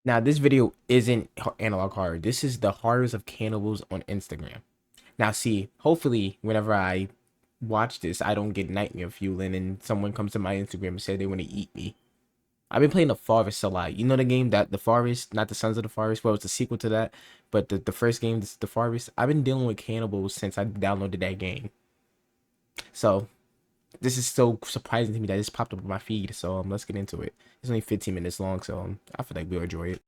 Now, this video isn't analog horror. This is the horrors of cannibals on Instagram. Now, see, hopefully, whenever I watch this, I don't get nightmare fueling and someone comes to my Instagram and say they want to eat me. I've been playing The Forest a lot. You know the game that The Forest, not the Sons of the Forest. Well, it's a sequel to that, but the first game, The Forest. I've been dealing with cannibals since I downloaded that game. So this is so surprising to me that this popped up on my feed. So let's get into it. It's only 15 minutes long, so I feel like we'll enjoy it.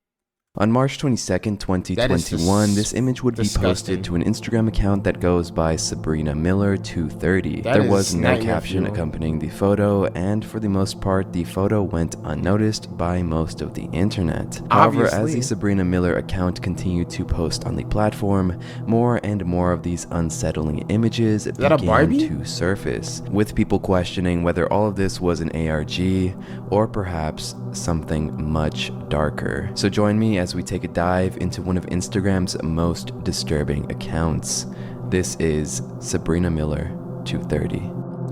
On March 22nd, That is 2021, this image would be disgusting. posted to an Instagram account that goes by Sabrina Miller 230. That There is was no nightmare caption fuel. accompanying the photo, and for the most part, the photo went unnoticed by most of the internet. However, as Obviously. the Sabrina Miller account continued to post on the platform, more and more of these unsettling images that a began Barbie? to surface, with people questioning whether all of this was an ARG or perhaps something much darker. So join me as we take a dive into one of Instagram's most disturbing accounts. This is Sabrina Miller 230.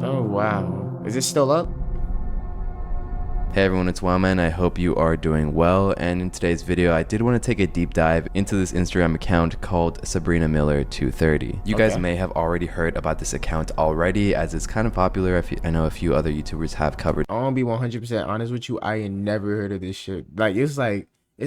Oh wow. Is it still up? Hey everyone, it's Wildman. I hope you are doing well, and in today's video I did want to take a deep dive into this Instagram account called Sabrina Miller 230. You guys may have already heard about this account already, as it's kind of popular. I know a few other YouTubers have covered. I'm gonna be 100% honest with you. I ain't never heard of this shit. Like it's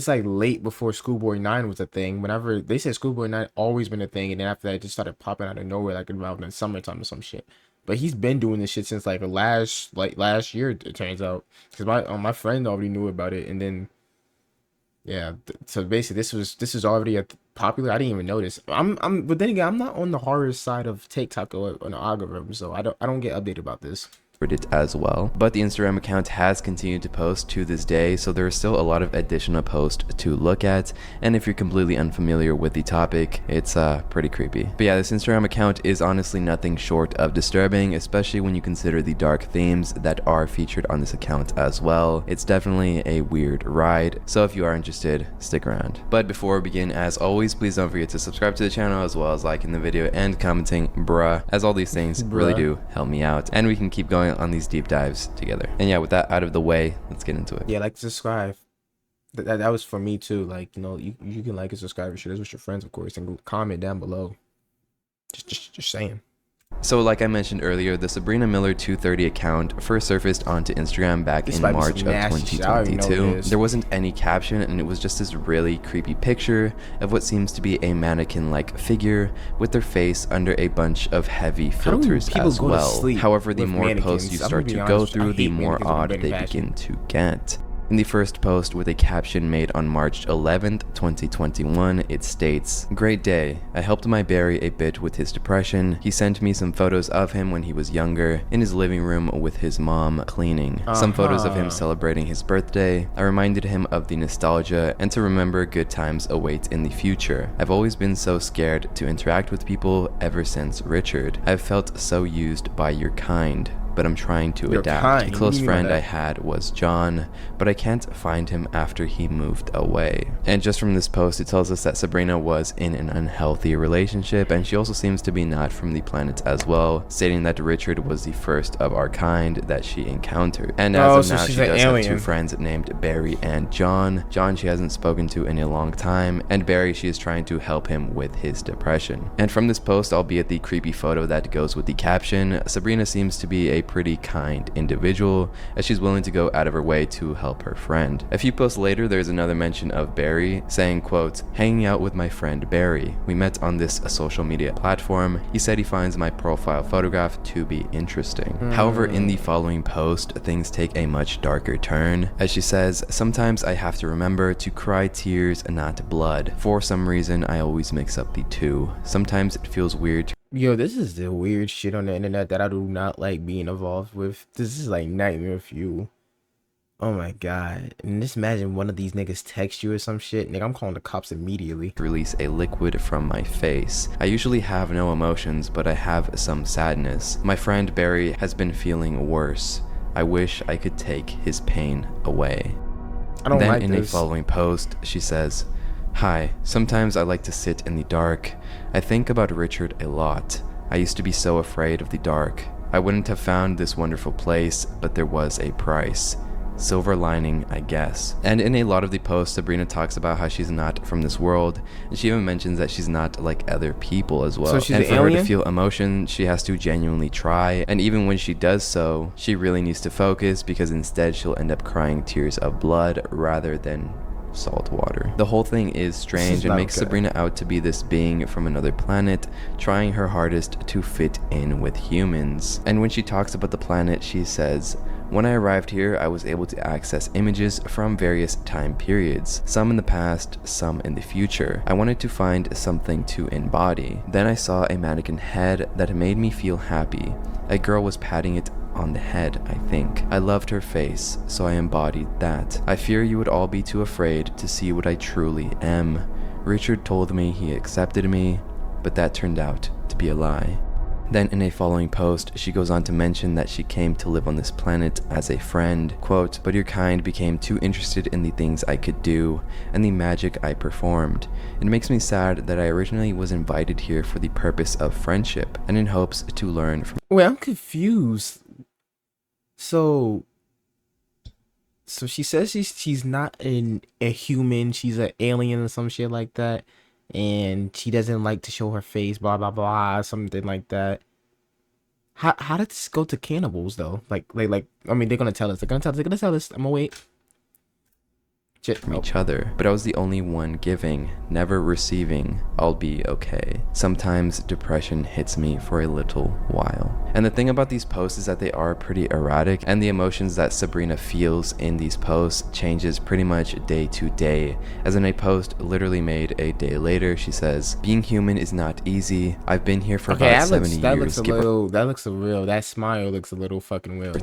like late before Schoolboy 9 was a thing. Whenever they said Schoolboy 9 always been a thing, and then after that it just started popping out of nowhere, like around the summertime or some shit. But he's been doing this shit since like last year. It turns out, because my friend already knew about it, and then yeah. So basically, this was already a popular. I didn't even notice. But then again, I'm not on the horror side of TikTok or on the algorithm, so I don't get updated about this. It as well, but the Instagram account has continued to post to this day, so there is still a lot of additional posts to look at, and if you're completely unfamiliar with the topic, it's pretty creepy. But yeah, this Instagram account is honestly nothing short of disturbing, especially when you consider the dark themes that are featured on this account as well. It's definitely a weird ride, so if you are interested, stick around. But before we begin, as always, please don't forget to subscribe to the channel, as well as liking the video and commenting bruh, as all these things really do help me out, and we can keep going on these deep dives together. And yeah, with that out of the way, let's get into it. Yeah, like, subscribe. That was for me too. Like, you know, you can like and subscribe and share this with your friends, of course, and comment down below. Just saying. So like I mentioned earlier, the Sabrina Miller 230 account first surfaced onto Instagram back in March of 2022. There wasn't any caption, and it was just this really creepy picture of what seems to be a mannequin-like figure with their face under a bunch of heavy filters as well. However, the more posts you start to go through, the more odd they begin to get. In the first post, with a caption made on March 11th, 2021, it states, "Great day. I helped my Barry a bit with his depression. He sent me some photos of him when he was younger, in his living room with his mom cleaning. Some photos of him celebrating his birthday. I reminded him of the nostalgia and to remember good times await in the future. I've always been so scared to interact with people ever since Richard. I've felt so used by your kind, but I'm trying to adapt. A close friend I had was John, but I can't find him after he moved away." And just from this post, it tells us that Sabrina was in an unhealthy relationship, and she also seems to be not from the planet as well, stating that Richard was the first of our kind that she encountered. And as of now, she does have two friends named Barry and John. John she hasn't spoken to in a long time, and Barry she is trying to help him with his depression. And from this post, albeit the creepy photo that goes with the caption, Sabrina seems to be a pretty kind individual, as she's willing to go out of her way to help her friend. A few posts later, there's another mention of Barry saying, quote, "Hanging out with my friend Barry. We met on this social media platform. He said he finds my profile photograph to be interesting." However, in the following post, things take a much darker turn, as she says, "Sometimes I have to remember to cry tears and not blood. For some reason, I always mix up the two. Sometimes it feels weird to..." Yo, this is the weird shit on the internet that I do not like being involved with. This is like nightmare fuel. Oh my god. And just imagine one of these niggas text you or some shit. Nigga, I'm calling the cops immediately. "Release a liquid from my face. I usually have no emotions, but I have some sadness. My friend Barry has been feeling worse. I wish I could take his pain away." I don't then like in this. a following post, she says, "Hi, sometimes I like to sit in the dark. I think about Richard a lot. I used to be so afraid of the dark. I wouldn't have found this wonderful place, but there was a price. Silver lining, I guess. And in a lot of the posts, Sabrina talks about how she's not from this world, and she even mentions that she's not like other people as well. So she's and an for alien? her to feel emotion, she has to genuinely try, and even when she does so, she really needs to focus, because instead she'll end up crying tears of blood rather than salt water. The whole thing is strange and makes Sabrina out to be this being from another planet, trying her hardest to fit in with humans. And when she talks about the planet, she says, "When I arrived here, I was able to access images from various time periods, some in the past, some in the future. I wanted to find something to embody. Then I saw a mannequin head that made me feel happy. A girl was patting it on the head, I think. I loved her face, so I embodied that. I fear you would all be too afraid to see what I truly am. Richard told me he accepted me, but that turned out to be a lie." Then in a following post, she goes on to mention that she came to live on this planet as a friend. Quote, "But your kind became too interested in the things I could do and the magic I performed. It makes me sad that I originally was invited here for the purpose of friendship and in hopes to learn from..." Wait, I'm confused. So she says she's not a human, she's an alien or some shit like that, and she doesn't like to show her face, blah blah blah, something like that. How did this go to cannibals though? Like I mean, they're gonna tell us. I'm gonna wait. From each other, but I was the only one giving, never receiving. I'll be okay. Sometimes depression hits me for a little while. And the thing about these posts is that they are pretty erratic, and the emotions that Sabrina feels in these posts changes pretty much day to day. As in a post literally made a day later, she says, "Being human is not easy. I've been here for about 70 years. That smile looks a little fucking real.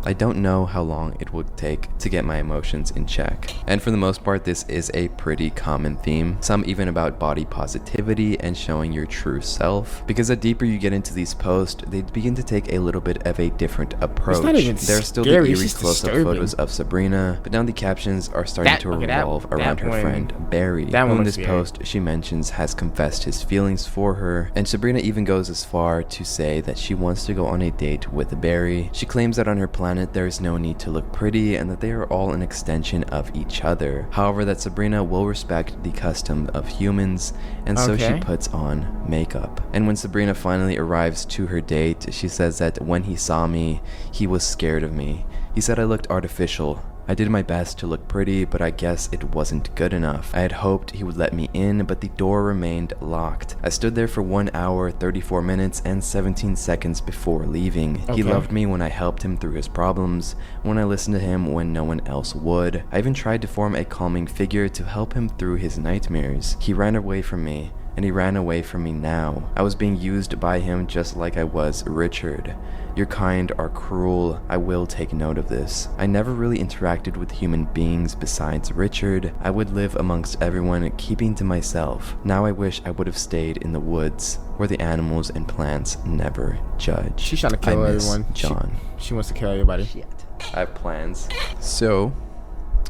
I don't know how long it would take to get my emotions in check." And for the most part, this is a pretty common theme, some even about body positivity and showing your true self, because the deeper you get into these posts, they begin to take a little bit of a different approach. There's still the eerie close-up photos of Sabrina, but now the captions are starting to revolve around her friend Barry, who in this post she mentions has confessed his feelings for her, and Sabrina even goes as far to say that she wants to go on a date with Barry. She claims that on her planet there is no need to look pretty and that they are all an extension of each other. However, that Sabrina will respect the custom of humans, and so she puts on makeup. And when Sabrina finally arrives to her date, she says that when he saw me, he was scared of me. He said I looked artificial. I did my best to look pretty, but I guess it wasn't good enough. I had hoped he would let me in, but the door remained locked. I stood there for 1 hour, 34 minutes, and 17 seconds before leaving. He loved me when I helped him through his problems, when I listened to him when no one else would. I even tried to form a calming figure to help him through his nightmares. He ran away from me, and he ran away from me now. I was being used by him just like I was Richard. Your kind are cruel. I will take note of this. I never really interacted with human beings besides Richard. I would live amongst everyone, keeping to myself. Now I wish I would have stayed in the woods, where the animals and plants never judge. She's trying to kill everyone. John. She wants to kill everybody. Shit. I have plans. So,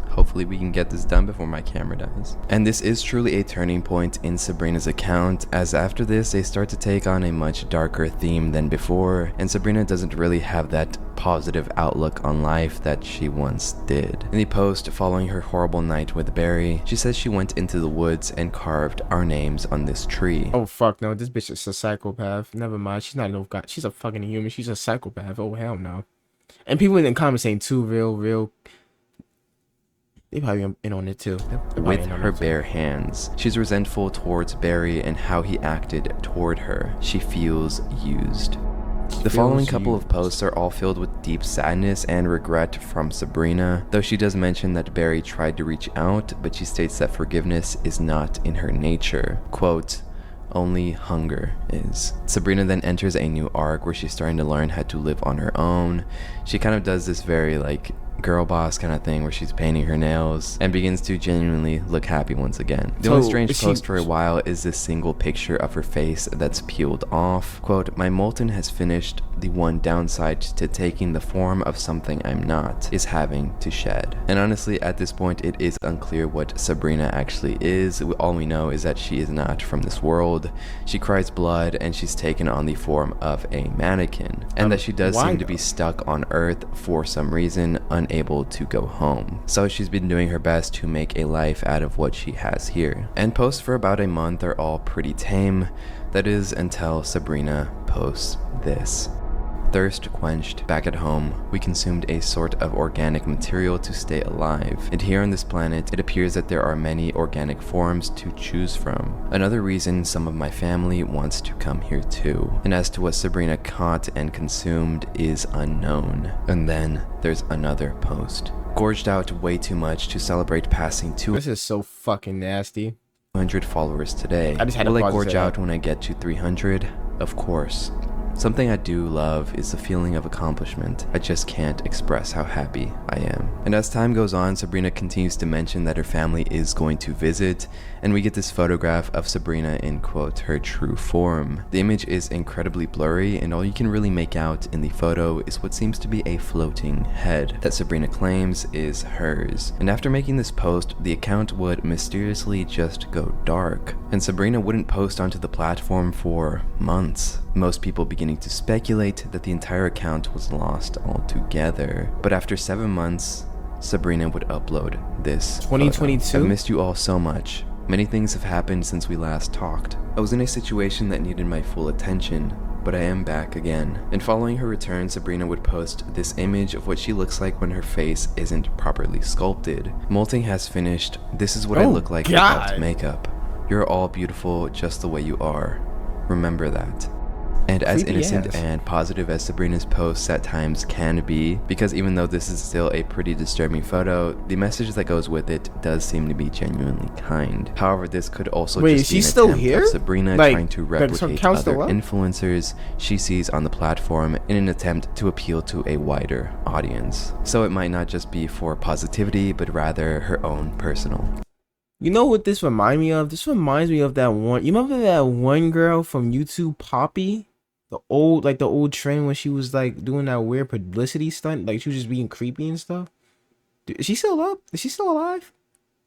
hopefully we can get this done before my camera dies. And this is truly a turning point in Sabrina's account, as after this they start to take on a much darker theme than before, and Sabrina doesn't really have that positive outlook on life that she once did. In the post following her horrible night with Barry, she says she went into the woods and carved our names on this tree. Oh fuck no, this bitch is a psychopath. Never mind, she's not no god. She's a fucking human. She's a psychopath. Oh hell no. And people in the comments saying too real. They probably in on it too. With her bare hands, she's resentful towards Barry and how he acted toward her. She feels used. The following couple of posts are all filled with deep sadness and regret from Sabrina, though she does mention that Barry tried to reach out, but she states that forgiveness is not in her nature. Quote, "Only hunger is." Sabrina then enters a new arc where she's starting to learn how to live on her own. She kind of does this very girl boss kind of thing where she's painting her nails and begins to genuinely look happy once again. The only strange post for a while is this single picture of her face that's peeled off. Quote, "My molten has finished. The one downside to taking the form of something I'm not is having to shed." And honestly, at this point, it is unclear what Sabrina actually is. All we know is that she is not from this world. She cries blood and she's taken on the form of a mannequin. And that she does seem to be stuck on Earth for some reason, unable unable to go home. So she's been doing her best to make a life out of what she has here. And posts for about a month are all pretty tame. That is until Sabrina posts this. Thirst quenched. Back at home, we consumed a sort of organic material to stay alive. And here on this planet, it appears that there are many organic forms to choose from. Another reason some of my family wants to come here too. And as to what Sabrina caught and consumed is unknown. And then there's another post. Gorged out way too much to celebrate passing This is so fucking nasty. 200 followers today. I just had to Will I gorge out when I get to 300? Of course. Something I do love is the feeling of accomplishment. I just can't express how happy I am. And as time goes on, Sabrina continues to mention that her family is going to visit, and we get this photograph of Sabrina in, quote, her true form. The image is incredibly blurry, and all you can really make out in the photo is what seems to be a floating head that Sabrina claims is hers. And after making this post, the account would mysteriously just go dark, and Sabrina wouldn't post onto the platform for months. Most people beginning to speculate that the entire account was lost altogether. But after 7 months, Sabrina would upload this 2022. I've missed you all so much. Many things have happened since we last talked. I was in a situation that needed my full attention, but I am back again. And following her return, Sabrina would post this image of what she looks like when her face isn't properly sculpted. Molting has finished. This is what I look like without makeup. You're all beautiful just the way you are. Remember that. And as innocent and positive as Sabrina's posts at times can be, because even though this is still a pretty disturbing photo, the message that goes with it does seem to be genuinely kind. However, this could also just be an attempt of Sabrina trying to replicate other influencers she sees on the platform in an attempt to appeal to a wider audience. So it might not just be for positivity, but rather her own personal. You know what this reminds me of? This reminds me of that one. You remember that one girl from YouTube, Poppy? The old trend when she was like doing that weird publicity stunt, like she was just being creepy and stuff. Is she still up? Is she still alive?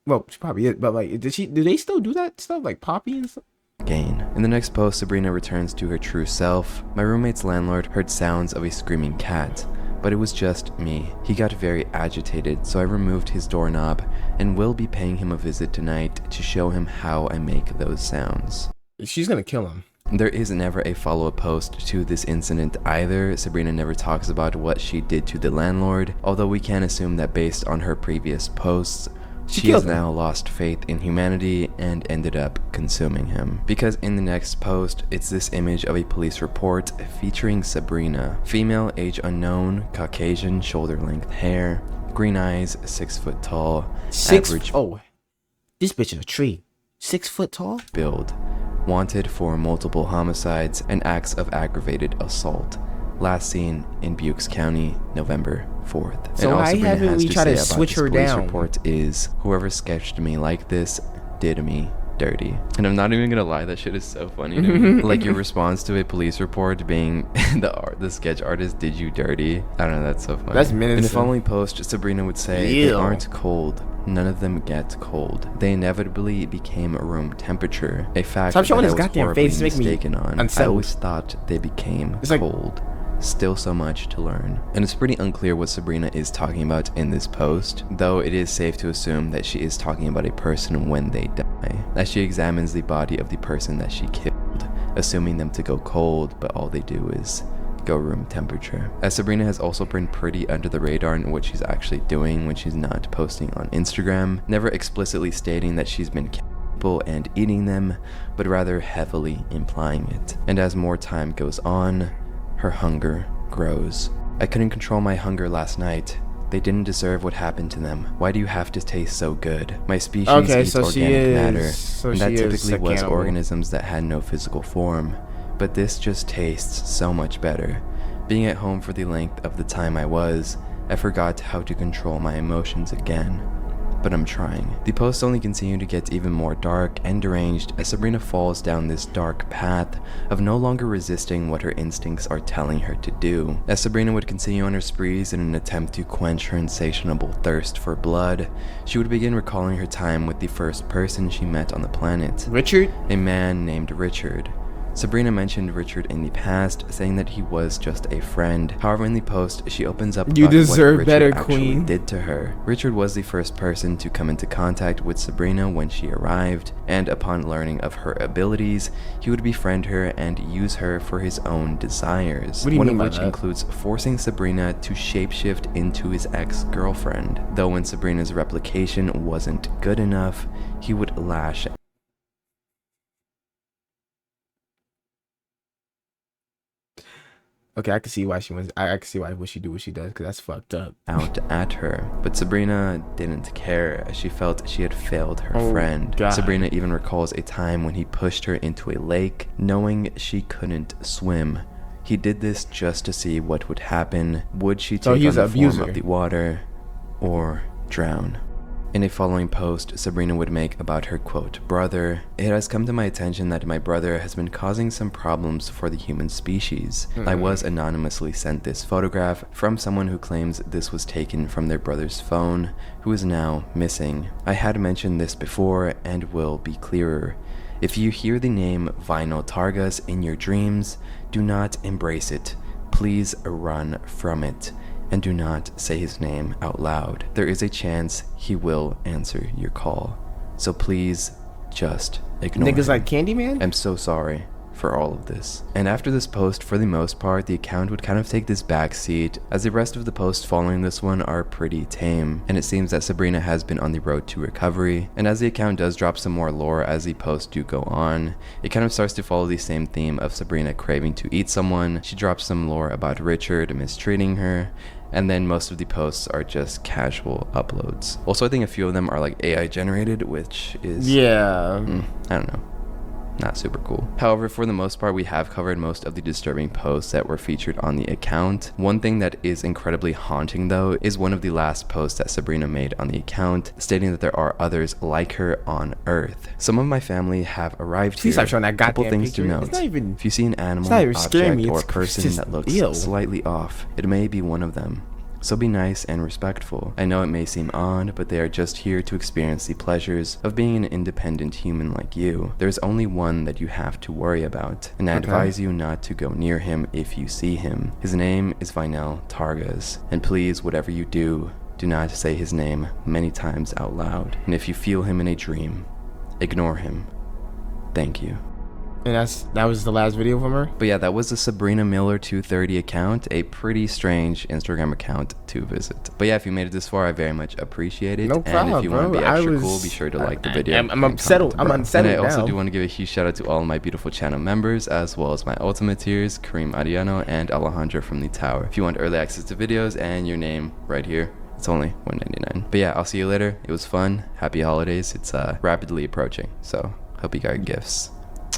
Well, she probably is, but like, do they still do that stuff like Poppy and stuff? Gain. In the next post, Sabrina returns to her true self. My roommate's landlord heard sounds of a screaming cat, but it was just me. He got very agitated, so I removed his doorknob and will be paying him a visit tonight to show him how I make those sounds. She's gonna kill him. There is never a follow-up post to this incident either. Sabrina never talks about what she did to the landlord, although we can assume that based on her previous posts, she has now lost faith in humanity and ended up consuming him. Because in the next post, it's this image of a police report featuring Sabrina. Female, age unknown, Caucasian, shoulder-length hair, green eyes, 6 foot tall, average... Oh, this bitch is a tree. 6 foot tall? Build. Wanted for multiple homicides and acts of aggravated assault. Last seen in Bucks County, November 4th. So why haven't we tried to switch her down? Police report is, whoever sketched me like this did me dirty. And I'm not even gonna lie, that shit is so funny to me. Like your response to a police report being the sketch artist did you dirty. I don't know, that's so funny. That's menacing. In the following post, Sabrina would say, they aren't cold. None of them get cold. They inevitably became room temperature. A fact that I was horribly mistaken on. I always thought they became cold. Still so much to learn. And it's pretty unclear what Sabrina is talking about in this post, though it is safe to assume that she is talking about a person when they die, as she examines the body of the person that she killed, assuming them to go cold, but all they do is go room temperature. As Sabrina has also been pretty under the radar in what she's actually doing when she's not posting on Instagram, never explicitly stating that she's been killing people and eating them, but rather heavily implying it. And as more time goes on, her hunger grows. I couldn't control my hunger last night. They didn't deserve what happened to them. Why do you have to taste so good? My species eats organic matter, and that typically was organisms that had no physical form. But this just tastes so much better. Being at home for the length of the time I was, I forgot how to control my emotions again. But I'm trying. The posts only continue to get even more dark and deranged as Sabrina falls down this dark path of no longer resisting what her instincts are telling her to do. As Sabrina would continue on her sprees in an attempt to quench her insatiable thirst for blood, she would begin recalling her time with the first person she met on the planet. Richard? A man named Richard. Sabrina mentioned Richard in the past, saying that he was just a friend. However, in the post, she opens up You about deserve what Richard better, actually queen. did to her. Richard was the first person to come into contact with Sabrina when she arrived, and upon learning of her abilities, he would befriend her and use her for his own desires. One of which includes forcing Sabrina to shapeshift into his ex-girlfriend. Though when Sabrina's replication wasn't good enough, he would lash Okay, I can see why she wants. I can see why what she do what she does, because that's fucked up. Out at her, but Sabrina didn't care, as she felt she had failed her friend. God. Sabrina even recalls a time when he pushed her into a lake, knowing she couldn't swim. He did this just to see what would happen. Would she take on the form of the water, or drown? In a following post, Sabrina would make about her quote, brother, it has come to my attention that my brother has been causing some problems for the human species. I was anonymously sent this photograph from someone who claims this was taken from their brother's phone, who is now missing. I had mentioned this before and will be clearer. If you hear the name Vinyl Targus in your dreams, do not embrace it. Please run from it. And do not say his name out loud. There is a chance he will answer your call. So please, just ignore him. Niggas like Candyman? I'm so sorry for all of this. And after this post, for the most part, the account would kind of take this back seat, as the rest of the posts following this one are pretty tame. And it seems that Sabrina has been on the road to recovery. And as the account does drop some more lore as the posts do go on, it kind of starts to follow the same theme of Sabrina craving to eat someone. She drops some lore about Richard mistreating her, and then most of the posts are just casual uploads. Also, I think a few of them are like AI generated, which is, I don't know, not super cool. However, for the most part, we have covered most of the disturbing posts that were featured on the account. One thing that is incredibly haunting though is one of the last posts that Sabrina made on the account, stating that there are others like her on Earth. Some of my family have arrived here. Stop showing that Couple goddamn things picture. to note. It's not even, if you see an animal, object, or person that looks slightly off, it may be one of them. So be nice and respectful. I know it may seem odd, but they are just here to experience the pleasures of being an independent human like you. There's only one that you have to worry about, and I advise you not to go near him if you see him. His name is Vinyl Targus, and please, whatever you do, do not say his name many times out loud. And if you feel him in a dream, ignore him. Thank you. And that was the last video from her? But yeah, that was the Sabrina Miller 230 account, a pretty strange Instagram account to visit. But yeah, if you made it this far, I very much appreciate it. No problem, and if you want to be extra cool, be sure to like the video. I'm unsettled. And I also do want to give a huge shout out to all of my beautiful channel members, as well as my ultimate tiers, Kareem Ariano and Alejandro from the Tower. If you want early access to videos and your name right here, it's only $1.99. But yeah, I'll see you later. It was fun. Happy holidays. It's rapidly approaching, so hope you got gifts.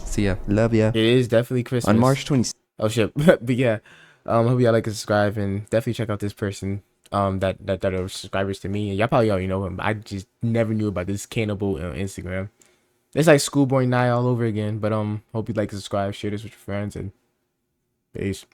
See ya. Love ya. It is definitely Christmas. On March 26th. Oh shit. But yeah, hope y'all like and subscribe, and definitely check out this person that are subscribers to me. And y'all probably already know him. I just never knew about this cannibal on Instagram. It's like Schoolboy Nye all over again. But hope you like and subscribe, share this with your friends, and peace.